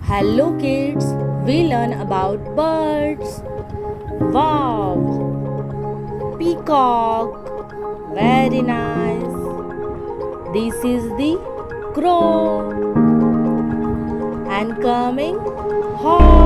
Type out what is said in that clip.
Hello kids, we learn about birds. Wow, peacock, very nice. This is the crow and coming hawk.